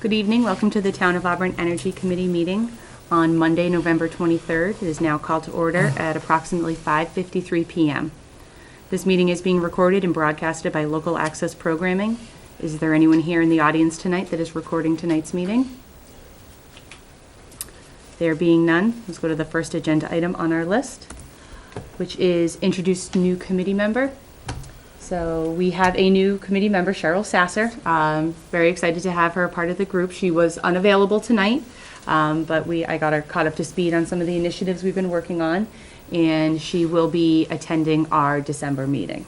Good evening. Welcome to the Town of Auburn Energy Committee meeting on Monday, November 23rd. It is now called to order at approximately 5:53 p.m. This meeting is being recorded and broadcasted by local access programming. Is there anyone here in the audience tonight that is recording tonight's meeting? There being none, let's go to the first agenda item on our list, which is introduce new committee member. So we have a new committee member, Cheryl Sasser. Very excited to have her a part of the group. She was unavailable tonight, but I got her caught up to speed on some of the initiatives we've been working on, and she will be attending our December meeting.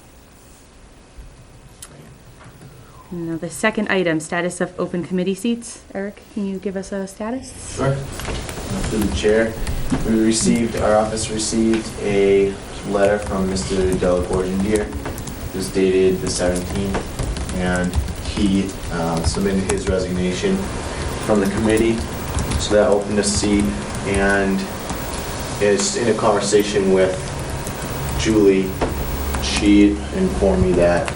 Now the second item, status of open committee seats. Eric, can you give us a status? Sure. Through the chair, our office received a letter from Mr. Delagorgendier. It was dated the 17th, and he submitted his resignation from the committee. So that opened a seat, and it's in a conversation with Julie. She informed me that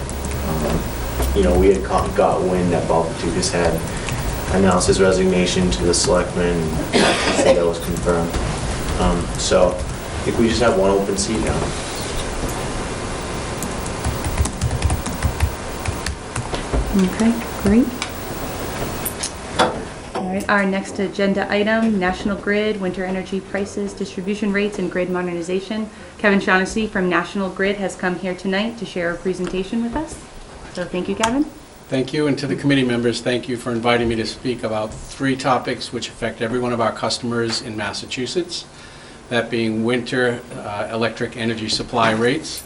we had got wind that Bob Patukas had announced his resignation to the selectmen, and so that was confirmed. So I think we just have one open seat now. Okay, great. All right, our next agenda item, National Grid, winter energy prices, distribution rates, and grid modernization. Kevin Shaughnessy from National Grid has come here tonight to share a presentation with us. So thank you, Kevin. Thank you, and to the committee members, thank you for inviting me to speak about three topics which affect every one of our customers in Massachusetts. That being winter electric energy supply rates,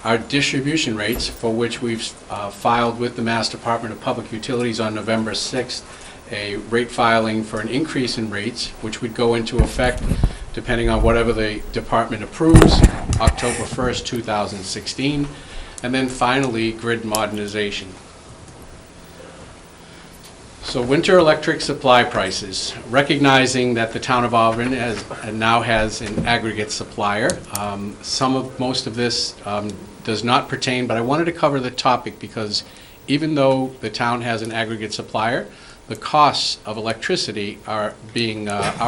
our distribution rates, for which we've filed with the Mass Department of Public Utilities on November 6th, a rate filing for an increase in rates, which would go into effect, depending on whatever the department approves, October 1st, 2016. And then finally, grid modernization. So winter electric supply prices, recognizing that the town of Auburn now has an aggregate supplier. Most of this does not pertain, but I wanted to cover the topic because even though the town has an aggregate supplier, the costs of electricity are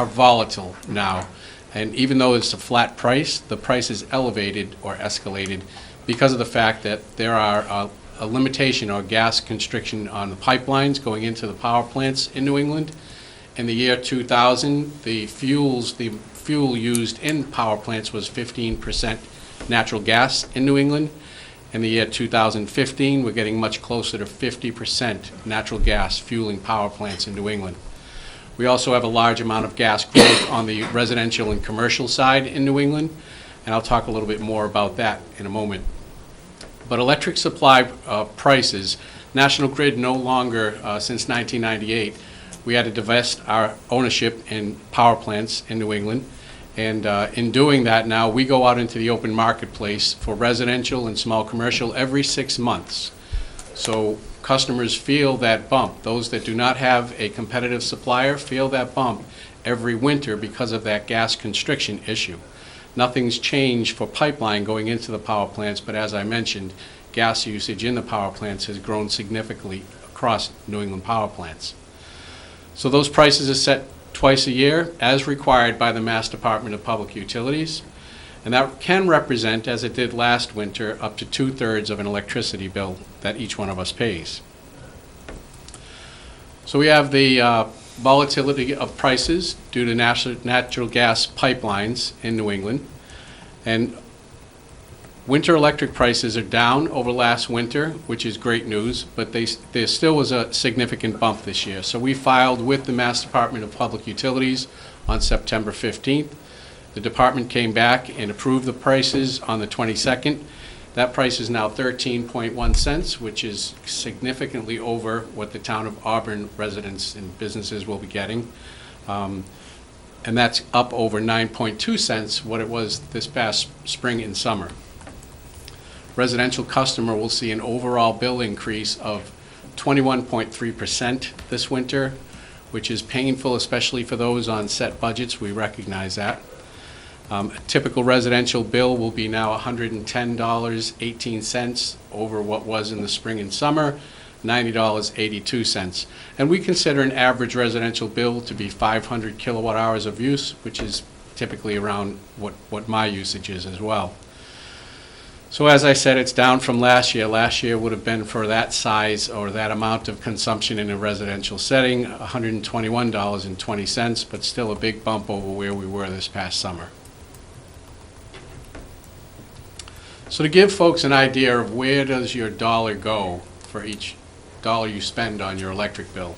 volatile now. And even though it's a flat price, the price is elevated or escalated because of the fact that there are a limitation or gas constriction on the pipelines going into the power plants in New England. In the year 2000, the fuel used in power plants was 15% natural gas in New England. In the year 2015, we're getting much closer to 50% natural gas fueling power plants in New England. We also have a large amount of gas growth on the residential and commercial side in New England, and I'll talk a little bit more about that in a moment. But electric supply prices, National Grid no longer, since 1998, we had to divest our ownership in power plants in New England. And in doing that now, we go out into the open marketplace for residential and small commercial every 6 months. So customers feel that bump. Those that do not have a competitive supplier feel that bump every winter because of that gas constriction issue. Nothing's changed for pipeline going into the power plants, but as I mentioned, gas usage in the power plants has grown significantly across New England power plants. So those prices are set twice a year as required by the Mass Department of Public Utilities, and that can represent, as it did last winter, up to 2/3 of an electricity bill that each one of us pays. So we have the volatility of prices due to natural gas pipelines in New England. And winter electric prices are down over last winter, which is great news, but there still was a significant bump this year. So we filed with the Mass Department of Public Utilities on September 15th. The department came back and approved the prices on the 22nd. That price is now 13.1 cents, which is significantly over what the town of Auburn residents and businesses will be getting. And that's up over 9.2 cents, what it was this past spring and summer. Residential customer will see an overall bill increase of 21.3% this winter, which is painful, especially for those on set budgets. We recognize that. A typical residential bill will be now $110.18 over what was in the spring and summer. $90.82. And we consider an average residential bill to be 500 kilowatt hours of use, which is typically around what my usage is as well. So as I said, it's down from last year. Last year would have been, for that size or that amount of consumption in a residential setting, $121.20, but still a big bump over where we were this past summer. So to give folks an idea of where does your dollar go for each dollar you spend on your electric bill.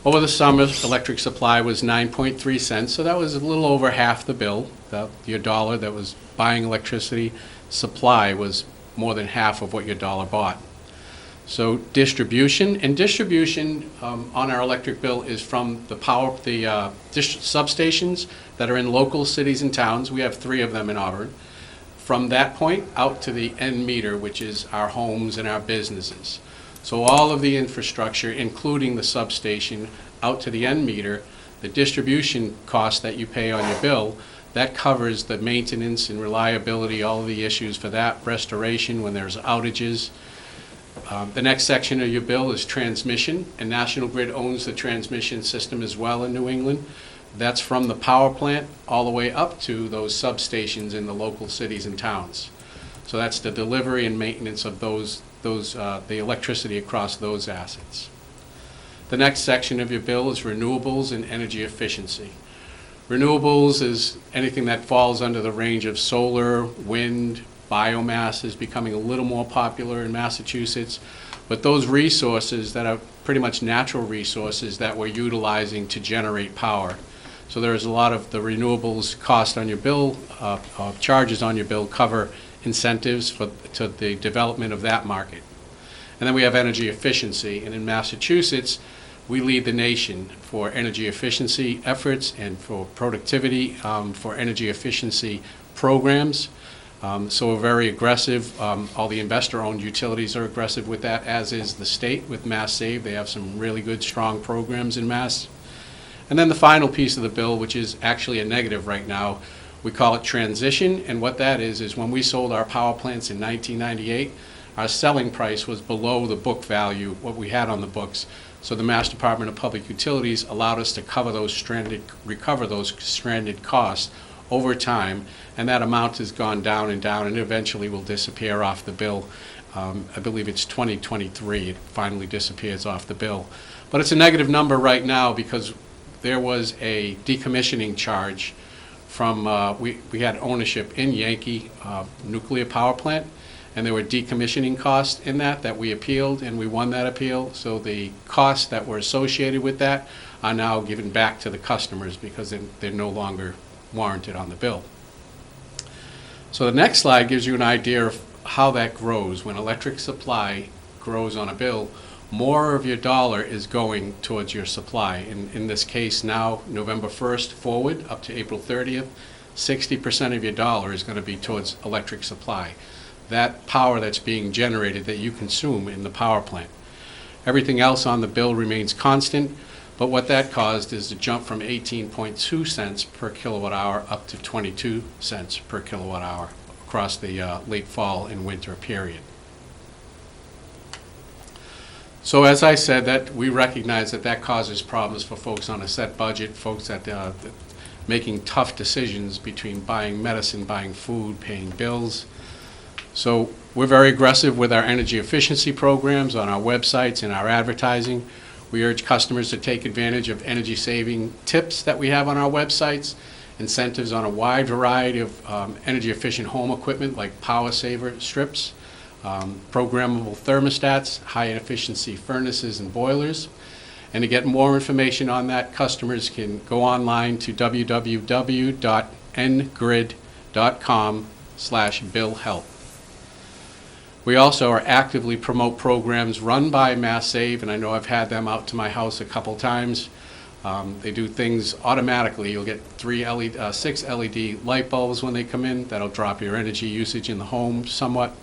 Over the summer, electric supply was 9.3 cents, so that was a little over half the bill. Your dollar that was buying electricity supply was more than half of what your dollar bought. So distribution on our electric bill is from the substations that are in local cities and towns. We have 3 of them in Auburn. From that point out to the end meter, which is our homes and our businesses. So all of the infrastructure, including the substation, out to the end meter, the distribution cost that you pay on your bill, that covers the maintenance and reliability, all of the issues for that, restoration when there's outages. The next section of your bill is transmission, and National Grid owns the transmission system as well in New England. That's from the power plant all the way up to those substations in the local cities and towns. So that's the delivery and maintenance of the electricity across those assets. The next section of your bill is renewables and energy efficiency. Renewables is anything that falls under the range of solar, wind, biomass is becoming a little more popular in Massachusetts, but those resources that are pretty much natural resources that we're utilizing to generate power. So there's a lot of the renewables cost on your bill, charges on your bill cover incentives to the development of that market. And then we have energy efficiency, and in Massachusetts, we lead the nation for energy efficiency efforts and for productivity for energy efficiency programs. So we're very aggressive. All the investor-owned utilities are aggressive with that, as is the state with Mass Save. They have some really good, strong programs in Mass. And then the final piece of the bill, which is actually a negative right now, we call it transition. And what that is when we sold our power plants in 1998, our selling price was below the book value, what we had on the books. So the Mass Department of Public Utilities allowed us to recover those stranded costs over time, and that amount has gone down and down and eventually will disappear off the bill. I believe it's 2023, it finally disappears off the bill. But it's a negative number right now because there was a decommissioning charge from, we had ownership in Yankee nuclear power plant, and there were decommissioning costs in that we appealed, and we won that appeal. So the costs that were associated with that are now given back to the customers because they're no longer warranted on the bill. So the next slide gives you an idea of how that grows. When electric supply grows on a bill, more of your dollar is going towards your supply. In this case now, November 1st forward up to April 30th, 60% of your dollar is going to be towards electric supply. That power that's being generated that you consume in the power plant. Everything else on the bill remains constant, but what that caused is a jump from 18.2 cents per kilowatt hour up to 22 cents per kilowatt hour across the late fall and winter period. So as I said, that we recognize that causes problems for folks on a set budget, folks that making tough decisions between buying medicine, buying food, paying bills. So we're very aggressive with our energy efficiency programs on our websites and our advertising. We urge customers to take advantage of energy saving tips that we have on our websites, incentives on a wide variety of energy efficient home equipment like power saver strips, programmable thermostats, high efficiency furnaces and boilers. And to get more information on that, customers can go online to www.ngrid.com/billhelp. We also are actively promote programs run by Mass Save, and I know I've had them out to my house a couple times. They do things automatically. You'll get 6 LED light bulbs when they come in. That'll drop your energy usage in the home somewhat.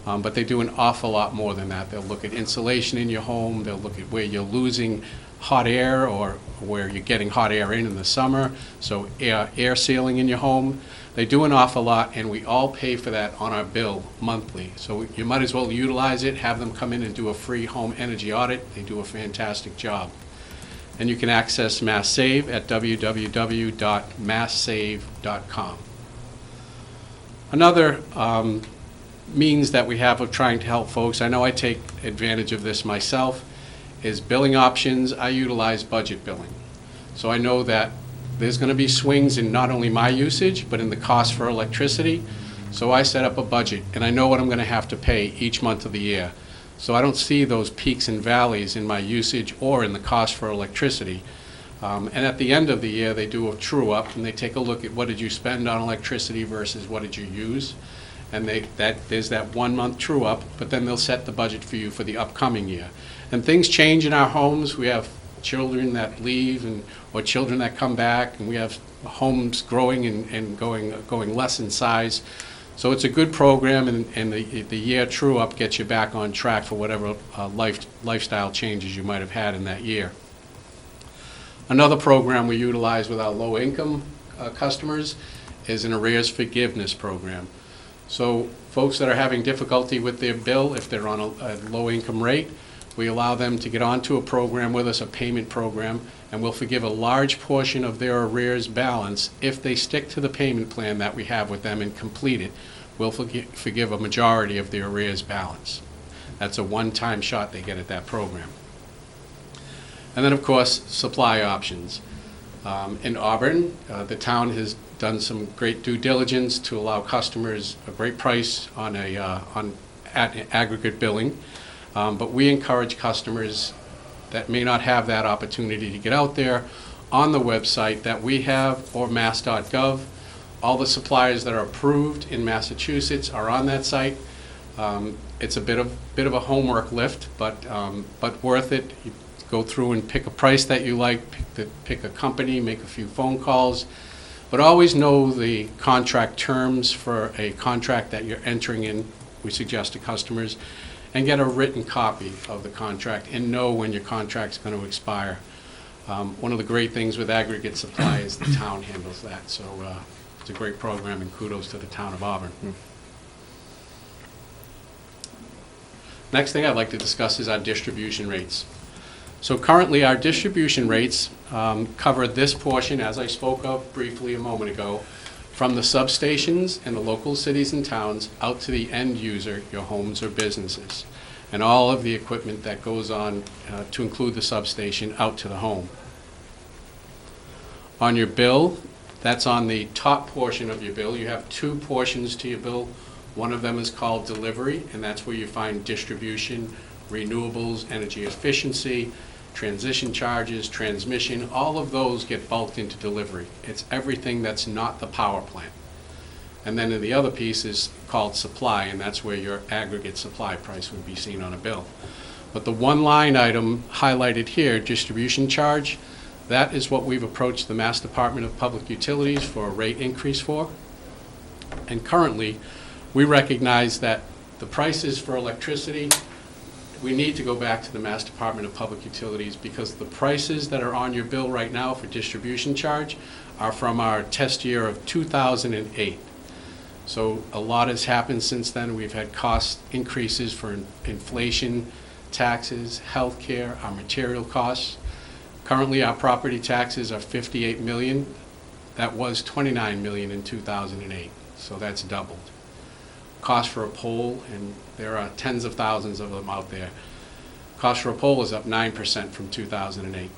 But they do an awful lot more than that. They'll look at insulation in your home. They'll look at where you're losing hot air or where you're getting hot air in the summer. So air sealing in your home. They do an awful lot, and we all pay for that on our bill monthly. So you might as well utilize it, have them come in and do a free home energy audit. They do a fantastic job. And you can access Mass Save at www.masssave.com. Another means that we have of trying to help folks, I know I take advantage of this myself, is billing options. I utilize budget billing. So I know that there's going to be swings in not only my usage, but in the cost for electricity. So I set up a budget, and I know what I'm going to have to pay each month of the year. So I don't see those peaks and valleys in my usage or in the cost for electricity. And at the end of the year, they do a true-up, and they take a look at what did you spend on electricity versus what did you use. And there's that 1 month true-up, but then they'll set the budget for you for the upcoming year. And things change in our homes. We have children that leave or children that come back, and we have homes growing and going less in size. So it's a good program, and the year true-up gets you back on track for whatever lifestyle changes you might have had in that year. Another program we utilize with our low-income customers is an arrears forgiveness program. So folks that are having difficulty with their bill, if they're on a low-income rate, we allow them to get onto a program with us, a payment program, and we'll forgive a large portion of their arrears balance if they stick to the payment plan that we have with them and complete it. We'll forgive a majority of their arrears balance. That's a one-time shot they get at that program. And then, of course, supply options. In Auburn, the town has done some great due diligence to allow customers a great price on aggregate billing. But we encourage customers that may not have that opportunity to get out there on the website that we have, or mass.gov. All the suppliers that are approved in Massachusetts are on that site. It's a bit of a homework lift, but worth it. You go through and pick a price that you like, pick a company, make a few phone calls, but always know the contract terms for a contract that you're entering in, we suggest to customers, and get a written copy of the contract and know when your contract's going to expire. One of the great things with aggregate supply is the town handles that, so it's a great program, and kudos to the town of Auburn. Next thing I'd like to discuss is our distribution rates. So currently our distribution rates cover this portion, as I spoke of briefly a moment ago, from the substations in the local cities and towns out to the end user, your homes or businesses, and all of the equipment that goes on to include the substation out to the home. On your bill, that's on the top portion of your bill. You have two portions to your bill. One of them is called delivery, and that's where you find distribution, renewables, energy efficiency, transition charges, transmission, all of those get bulked into delivery. It's everything that's not the power plant. And then the other piece is called supply, and that's where your aggregate supply price would be seen on a bill. But the one line item highlighted here, distribution charge, that is what we've approached the Mass Department of Public Utilities for a rate increase for. And currently, we recognize that the prices for electricity, we need to go back to the Mass Department of Public Utilities, because the prices that are on your bill right now for distribution charge are from our test year of 2008. So a lot has happened since then. We've had cost increases for inflation, taxes, healthcare, our material costs. Currently, our property taxes are $58 million. That was $29 million in 2008, so that's doubled. Cost for a pole, and there are tens of thousands of them out there. Cost for a pole is up 9% from 2008.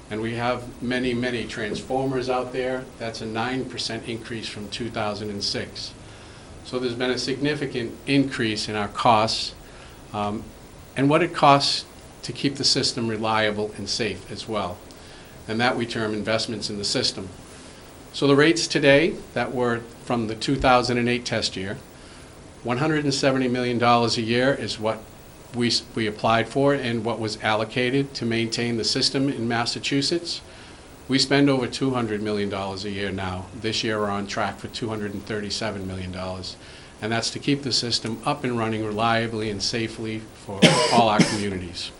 And we have many, many transformers out there. That's a 9% increase from 2006. So there's been a significant increase in our costs, and what it costs to keep the system reliable and safe as well. And that we term investments in the system. So the rates today that were from the 2008 test year, $170 million a year is what we applied for and what was allocated to maintain the system in Massachusetts. We spend over $200 million a year now. This year we're on track for $237 million. And that's to keep the system up and running reliably and safely for all our communities.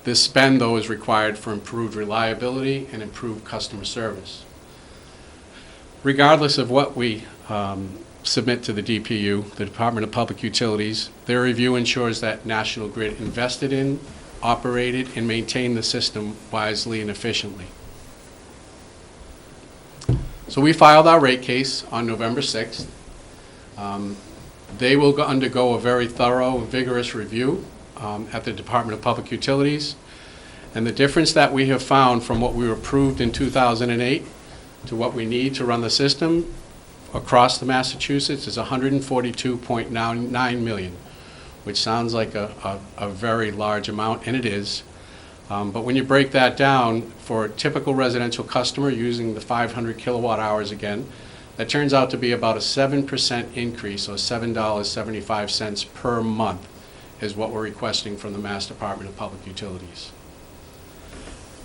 This spend, though, is required for improved reliability and improved customer service. regardless of what we submit to the DPU, the Department of Public Utilities, their review ensures that National Grid invested in, operated, and maintained the system wisely and efficiently. So we filed our rate case on November 6th. They will undergo a very thorough and vigorous review at the Department of Public Utilities. And the difference that we have found from what we were approved in 2008 to what we need to run the system across the Massachusetts is $142.99 million, which sounds like a very large amount, and it is. But when you break that down for a typical residential customer using the 500 kilowatt hours again, that turns out to be about a 7% increase, or $7.75 per month is what we're requesting from the Mass Department of Public Utilities.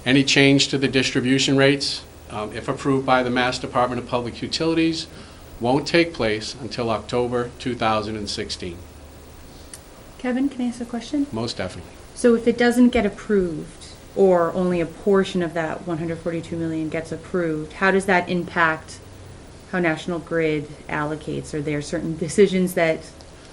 Any change to the distribution rates, if approved by the Mass Department of Public Utilities, won't take place until October 2016. Kevin, can I ask a question? Most definitely. So if it doesn't get approved, or only a portion of that 142 million gets approved, how does that impact how National Grid allocates? Are there certain decisions that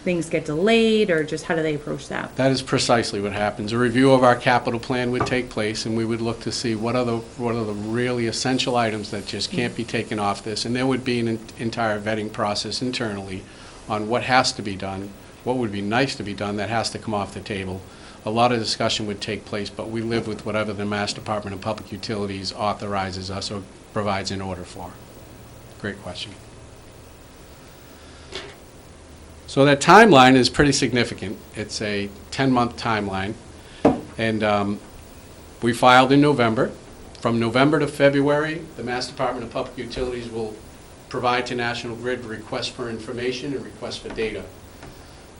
things get delayed, or just how do they approach that? That is precisely what happens. A review of our capital plan would take place, and we would look to see what are the really essential items that just can't be taken off this, and there would be an entire vetting process internally on what has to be done, what would be nice to be done that has to come off the table. A lot of discussion would take place, but we live with whatever the Mass Department of Public Utilities authorizes us or provides an order for. Great question. So that timeline is pretty significant. It's a 10-month timeline, and we filed in November. From November to February, the Mass Department of Public Utilities will provide to National Grid requests for information and requests for data.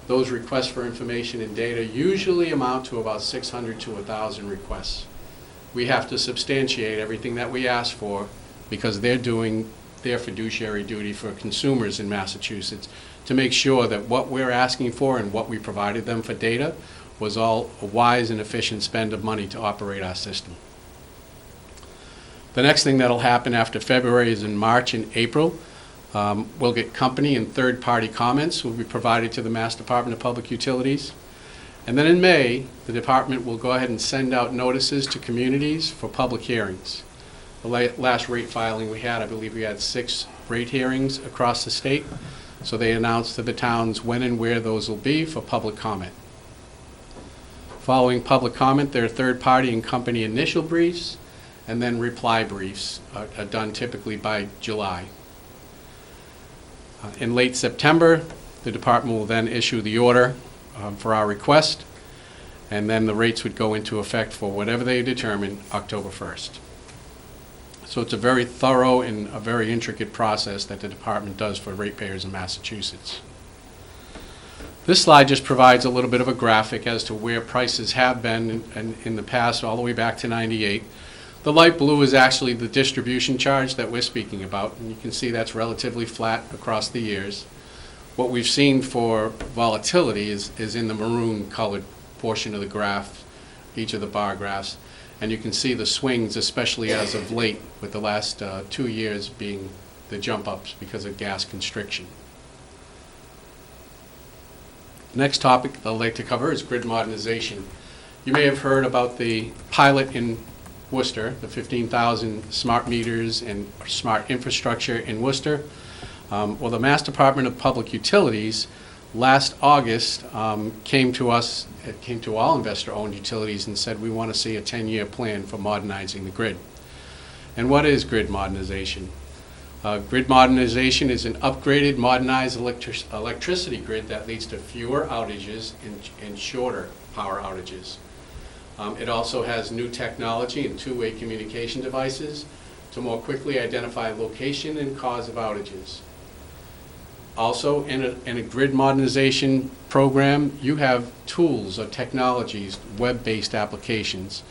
Those requests for information and data usually amount to about 600 to 1,000 requests. We have to substantiate everything that we ask for because they're doing their fiduciary duty for consumers in Massachusetts to make sure that what we're asking for and what we provided them for data was all a wise and efficient spend of money to operate our system. The next thing that'll happen after February is in March and April. We'll get company and third-party comments will be provided to the Mass Department of Public Utilities. And then in May, the department will go ahead and send out notices to communities for public hearings. The last rate filing we had, I believe we had 6 rate hearings across the state. So they announced to the towns when and where those will be for public comment. Following public comment, there are third-party and company initial briefs, and then reply briefs are done typically by July. In late September, the department will then issue the order for our request, and then the rates would go into effect for whatever they determine October 1st. So it's a very thorough and a very intricate process that the department does for ratepayers in Massachusetts. This slide just provides a little bit of a graphic as to where prices have been in the past, all the way back to '98. The light blue is actually the distribution charge that we're speaking about, and you can see that's relatively flat across the years. What we've seen for volatility is in the maroon colored portion of the graph, each of the bar graphs. And you can see the swings, especially as of late, with the last 2 years being the jump-ups because of gas constriction. The next topic I'd like to cover is grid modernization. You may have heard about the pilot in Worcester, the 15,000 smart meters and smart infrastructure in Worcester. Well, the Mass Department of Public Utilities last August came to us, it came to all investor-owned utilities and said we want to see a 10-year plan for modernizing the grid. And what is grid modernization? Grid modernization is an upgraded, modernized electricity grid that leads to fewer outages and shorter power outages. It also has new technology and two-way communication devices to more quickly identify location and cause of outages. Also, in a grid modernization program, you have tools or technologies, web-based applications,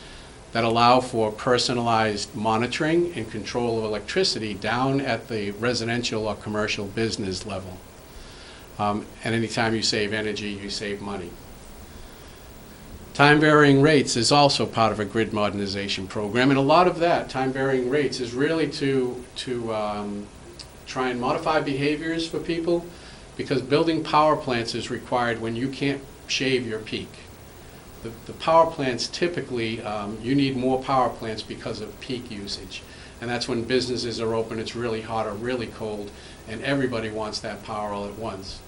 that allow for personalized monitoring and control of electricity down at the residential or commercial business level. And anytime you save energy, you save money. Time-varying rates is also part of a grid modernization program, and a lot of that time-varying rates is really to try and modify behaviors for people, because building power plants is required when you can't shave your peak. The power plants typically, you need more power plants because of peak usage. And that's when businesses are open, it's really hot or really cold, and everybody wants that power all at once.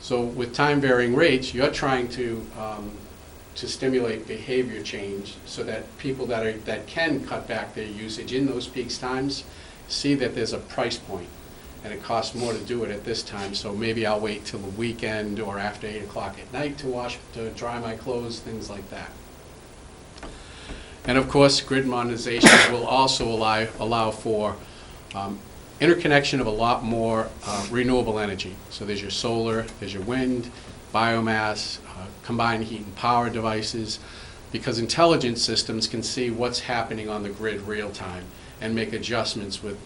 So with time varying rates, you're trying to stimulate behavior change so that people that can cut back their usage in those peak times see that there's a price point, and it costs more to do it at this time, so maybe I'll wait till the weekend or after 8 o'clock at night to dry my clothes, things like that. And of course, grid modernization will also allow for interconnection of a lot more renewable energy. So there's your solar, there's your wind, biomass, combined heat and power devices, because intelligent systems can see what's happening on the grid real time and make adjustments with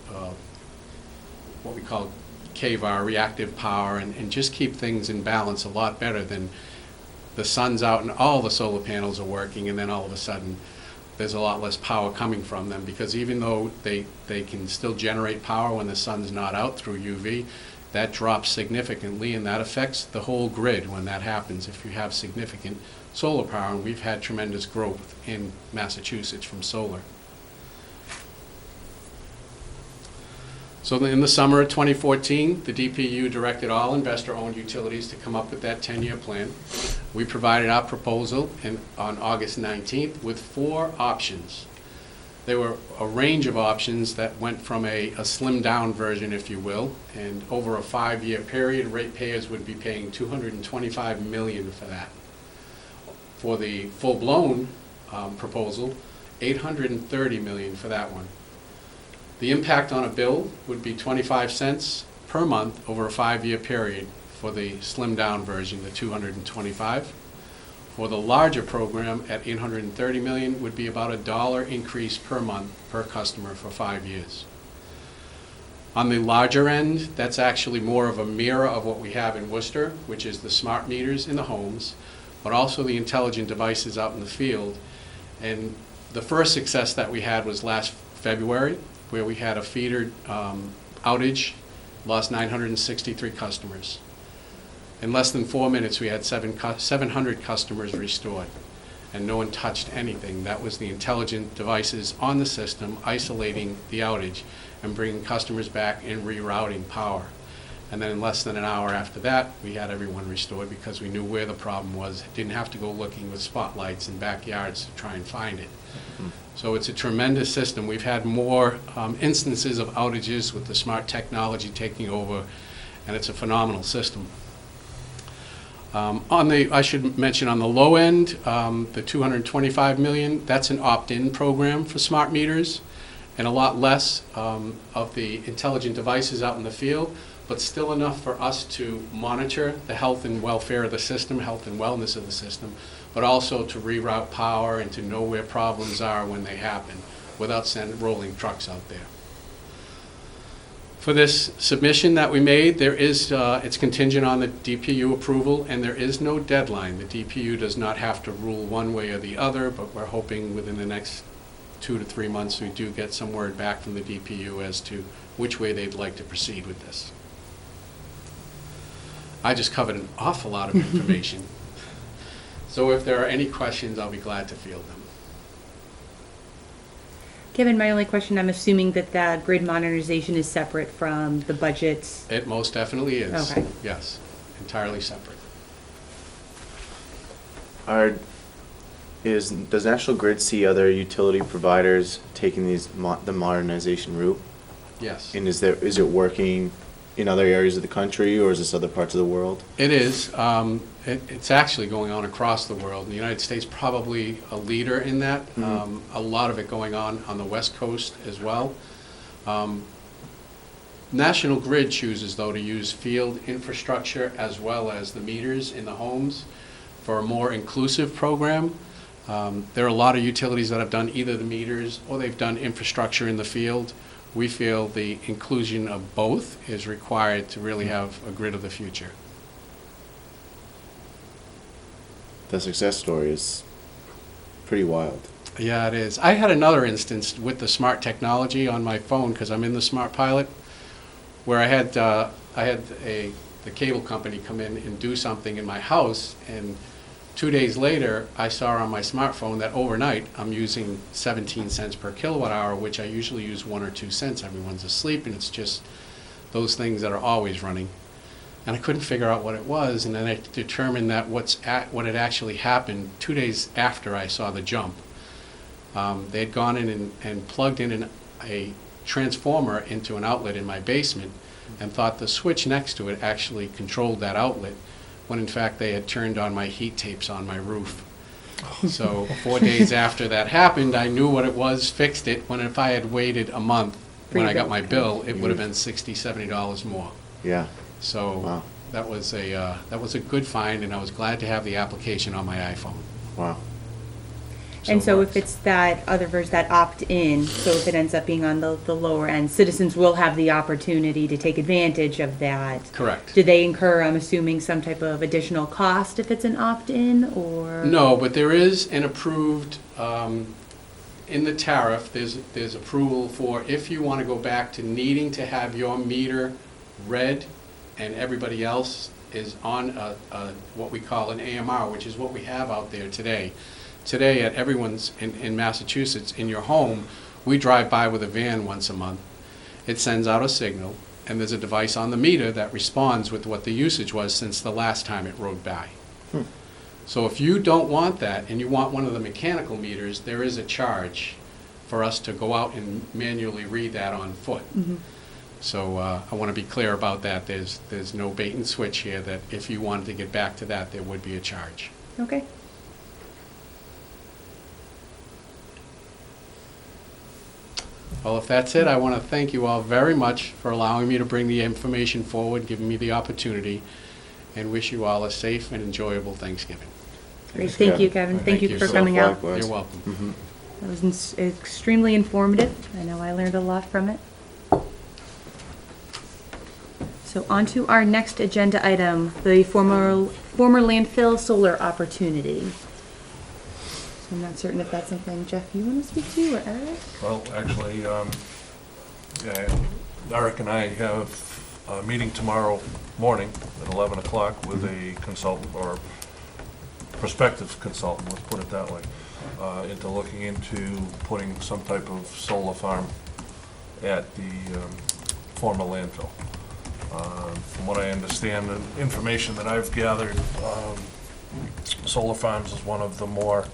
what we call KVAR, reactive power, and just keep things in balance a lot better than the sun's out and all the solar panels are working, and then all of a sudden there's a lot less power coming from them, because even though they can still generate power when the sun's not out through UV, that drops significantly, and that affects the whole grid when that happens if you have significant solar power, and we've had tremendous growth in Massachusetts from solar. So in the summer of 2014, the DPU directed all investor-owned utilities to come up with that 10-year plan. We provided our proposal on August 19th with 4 options. There were a range of options that went from a slimmed-down version, if you will, and over a 5-year period, ratepayers would be paying $225 million for that. For the full-blown proposal, $830 million for that one. The impact on a bill would be 25 cents per month over a 5-year period for the slimmed-down version, the 225. For the larger program at $830 million would be about $1 increase per month per customer for 5 years. On the larger end, that's actually more of a mirror of what we have in Worcester, which is the smart meters in the homes, but also the intelligent devices out in the field. And the first success that we had was last February, where we had a feeder outage, lost 963 customers. In less than 4 minutes, we had 700 customers restored, and no one touched anything. That was the intelligent devices on the system isolating the outage and bringing customers back and rerouting power. And then in less than an hour after that, we had everyone restored because we knew where the problem was. Didn't have to go looking with spotlights in backyards to try and find it. So it's a tremendous system. We've had more instances of outages with the smart technology taking over, and it's a phenomenal system. I should mention on the low end, the $225 million, that's an opt-in program for smart meters, and a lot less of the intelligent devices out in the field, but still enough for us to monitor the health and welfare of the system, health and wellness of the system, but also to reroute power and to know where problems are when they happen without rolling trucks out there. For this submission that we made, there is, it's contingent on the DPU approval, and there is no deadline. The DPU does not have to rule one way or the other, but we're hoping within the next 2 to 3 months we do get some word back from the DPU as to which way they'd like to proceed with this. I just covered an awful lot of information. So if there are any questions, I'll be glad to field them. Kevin, my only question, I'm assuming that the grid modernization is separate from the budgets. It most definitely is. Okay. Yes, entirely separate. Does National Grid see other utility providers taking the modernization route? Yes. And is it working in other areas of the country, or is this other parts of the world? It is. It's actually going on across the world. The United States probably a leader in that. Mm-hmm. A lot of it going on the West Coast as well. National Grid chooses, though, to use field infrastructure as well as the meters in the homes for a more inclusive program. There are a lot of utilities that have done either the meters or they've done infrastructure in the field. We feel the inclusion of both is required to really have a grid of the future. The success story is pretty wild. Yeah, it is. I had another instance with the smart technology on my phone because I'm in the Smart Pilot. where I had the cable company come in and do something in my house, and 2 days later, I saw on my smartphone that overnight I'm using 17 cents per kilowatt hour, which I usually use 1 or 2 cents. Everyone's asleep, and it's just those things that are always running. And I couldn't figure out what it was, and then I determined that what had actually happened 2 days after I saw the jump. They had gone in and plugged in a transformer into an outlet in my basement and thought the switch next to it actually controlled that outlet, when in fact they had turned on my heat tapes on my roof. So 4 days after that happened, I knew what it was, fixed it, when if I had waited a month when I got my bill, it would have been $60, $70 more. Yeah. So Wow. that was a good find, and I was glad to have the application on my iPhone. Wow. And so it if it's that other version, that opt-in, so if it ends up being on the lower end, citizens will have the opportunity to take advantage of that. Correct. Do they incur, I'm assuming, some type of additional cost if it's an opt-in, or? No, but there is an approved, in the tariff, there's approval for if you want to go back to needing to have your meter read and everybody else is on what we call an AMR, which is what we have out there today. Today, at everyone's in Massachusetts, in your home, we drive by with a van once a month. It sends out a signal, and there's a device on the meter that responds with what the usage was since the last time it rode by. So if you don't want that, and you want one of the mechanical meters, there is a charge for us to go out and manually read that on foot. So I want to be clear about that. There's no bait and switch here, that if you wanted to get back to that, there would be a charge. Okay. Well, if that's it, I want to thank you all very much for allowing me to bring the information forward, giving me the opportunity, and wish you all a safe and enjoyable Thanksgiving. Great, Thanks, thank you, Kevin. Kevin. Thank you for So coming out. likewise. You're welcome. That was extremely informative. I know I learned a lot from it. So on to our next agenda item, the former landfill solar opportunity. So I'm not certain if that's something, Jeff, you want to speak to, or Eric? Well, actually, Eric and I have a meeting tomorrow morning at 11 o'clock with a consultant, or prospective consultant, let's put it that way, into looking into putting some type of solar farm at the former landfill. From what I understand, the information that I've gathered, solar farms is one of the more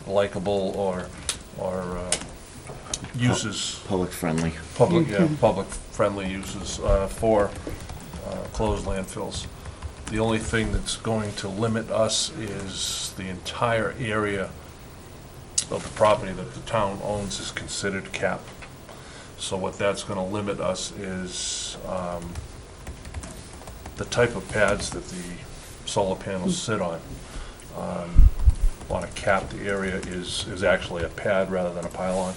likable or uses, Public friendly. public-friendly uses for closed landfills. The only thing that's going to limit us is the entire area of the property that the town owns is considered capped. So what that's going to limit us is the type of pads that the solar panels sit on. On a capped area is actually a pad rather than a pylon,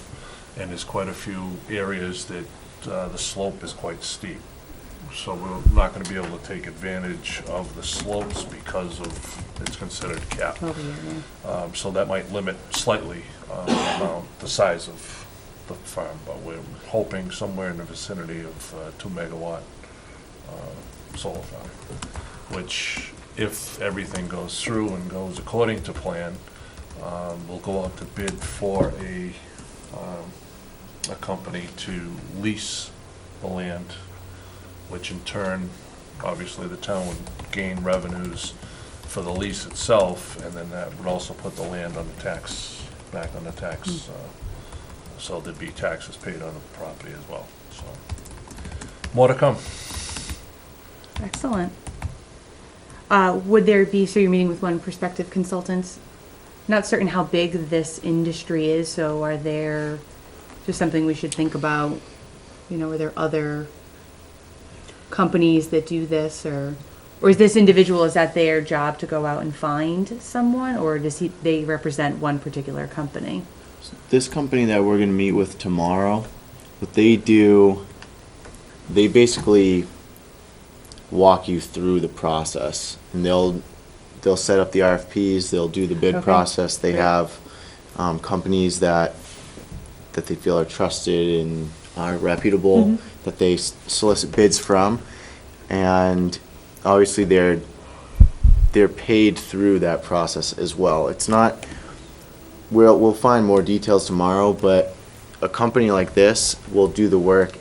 and there's quite a few areas that the slope is quite steep. So we're not going to be able to take advantage of the slopes because of it's considered capped. Oh, yeah. So that might limit slightly the size of the farm, but we're hoping somewhere in the vicinity of 2 megawatt solar farm, which, if everything goes through and goes according to plan, we'll go out to bid for a company to lease the land, which in turn, obviously, the town would gain revenues for the lease itself, and then that would also put the land on the tax, back on the tax, so there'd be taxes paid on the property as well, so. More to come. Excellent. Would there be, so you're meeting with one prospective consultant? Not certain how big this industry is, so are there just something we should think about? You know, are there other companies that do this, or is this individual, is that their job to go out and find someone, or does they represent one particular company? This company that we're gonna meet with tomorrow, what they do, they basically walk you through the process, and they'll set up the RFPs, they'll do the bid Okay. process. They Great. have companies that they feel are trusted and are reputable, that they solicit bids from, and obviously they're paid through that process as well. It's not, we'll find more details tomorrow, but a company like this will do the work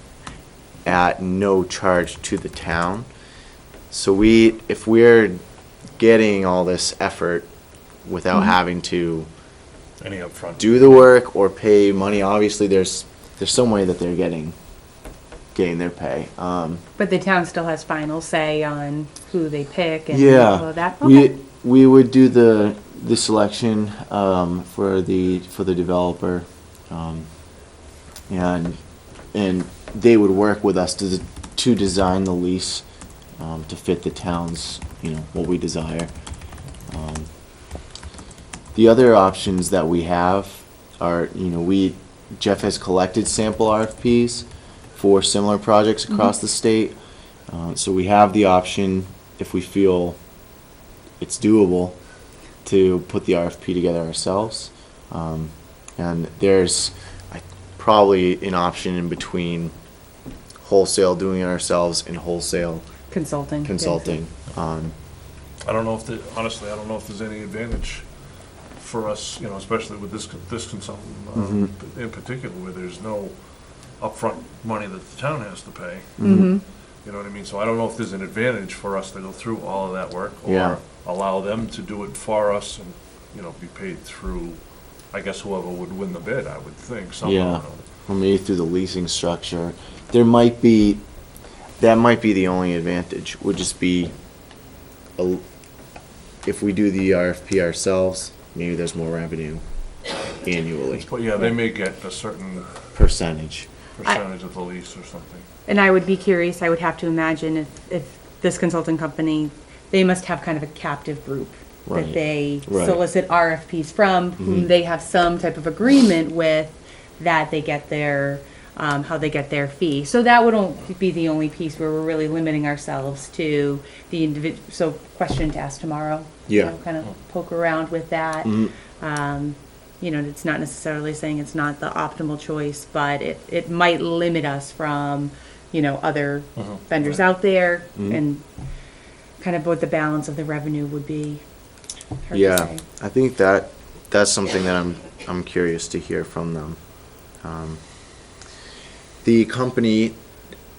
at no charge to the town. So if we're getting all this effort without having to Any upfront? do the work or pay money, obviously there's some way that they're getting their pay. But the town still has final say on who they pick and Yeah, all of that? Okay. we would do the selection for the developer, and they would work with us to design the lease to fit the town's, what we desire. The other options that we have are, Jeff has collected sample RFPs for similar projects across the state. So we have the option, if we feel it's doable, to put the RFP together ourselves. And there's probably an option in between wholesale doing it ourselves and wholesale Consulting. I don't know if honestly, I don't know if there's any advantage for us, especially with this consultant in particular, where there's no upfront money that the town has to pay. Mm-hmm. You know what I mean? So I don't know if there's an advantage for us to go through all of that work, Yeah. or allow them to do it for us and, be paid through, I guess, whoever would win the bid, I would think, somehow. Yeah, or maybe through the leasing structure. That might be the only advantage, would just be if we do the RFP ourselves, maybe there's more revenue annually, But yeah, they may get a certain percentage. percentage of the lease or something. And I would be curious, I would have to imagine if this consulting company, they must have kind of a captive group that Right. they Right. solicit RFPs from, whom they have some type of agreement with, that they get their, how they get their fee. So that would be the only piece where we're really limiting ourselves to the individual, so question to ask tomorrow. Yeah. Kind of poke around with that. It's not necessarily saying it's not the optimal choice, but it might limit us from, other vendors out there, and kind of what the balance of the revenue would be. Hard to Yeah, say. I think that's something that I'm curious to hear from them. The company,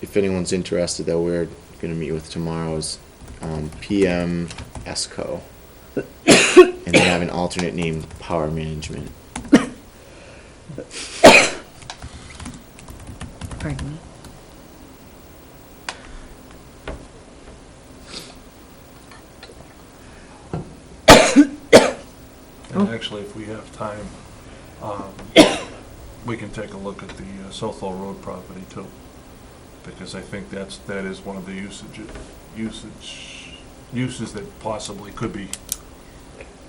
if anyone's interested, that we're going to meet with tomorrow is PM ESCO, and they have an alternate named Power Management. Pardon me. And actually, if we have time, we can take a look at the Southall Road property too, because I think that is one of the uses that possibly could be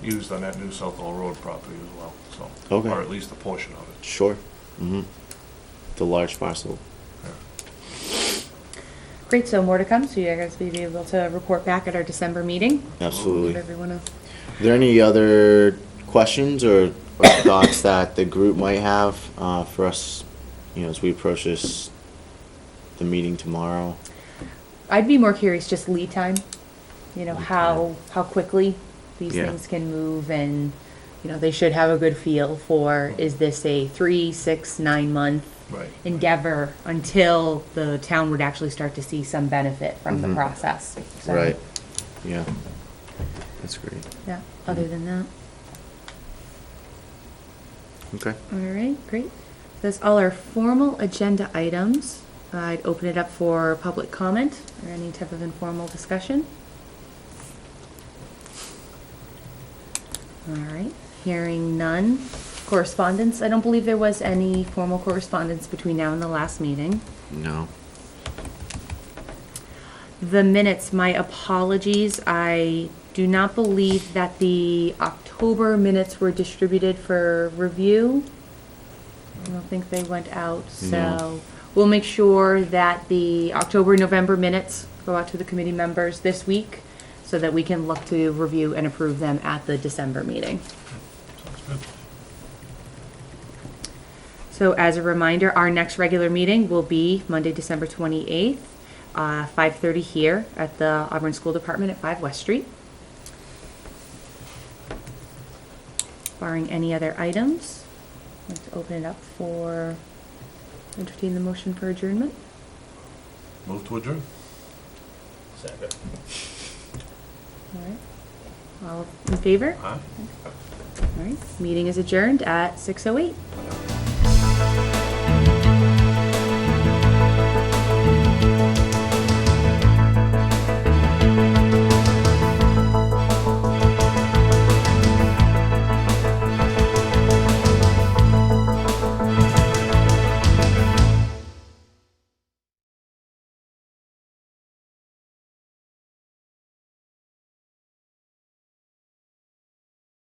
used on that new Southall Road property as well, so. Okay. Or at least a portion of it. Sure. The large parcel. Yeah. Great, so more to come, so you guys will be able to report back at our December meeting. Absolutely. Give everyone a Are there any other questions or thoughts that the group might have for us, as we approach the meeting tomorrow? I'd be more curious, just lead time, how quickly these Yeah. things can move, and, they should have a good feel for, is this a 3, 6, 9-month Right. endeavor until the town would actually start to see some benefit from the process. So, Right. Yeah. That's great. Yeah, other than that. Okay. All right, great. That's all our formal agenda items. I'd open it up for public comment or any type of informal discussion. All right, hearing none. Correspondence, I don't believe there was any formal correspondence between now and the last meeting. No. The minutes, my apologies, I do not believe that the October minutes were distributed for review. I don't think they went out, so No. we'll make sure that the October, November minutes go out to the committee members this week so that we can look to review and approve them at the December meeting. Sounds good. So as a reminder, our next regular meeting will be Monday, December 28th, 5:30 here at the Auburn School Department at 5 West Street. Barring any other items, I'd like to open it up for, entertain the motion for adjournment. Move to adjourn. Second. All right. All in favor? Aye. All right. Meeting is adjourned at 6:08.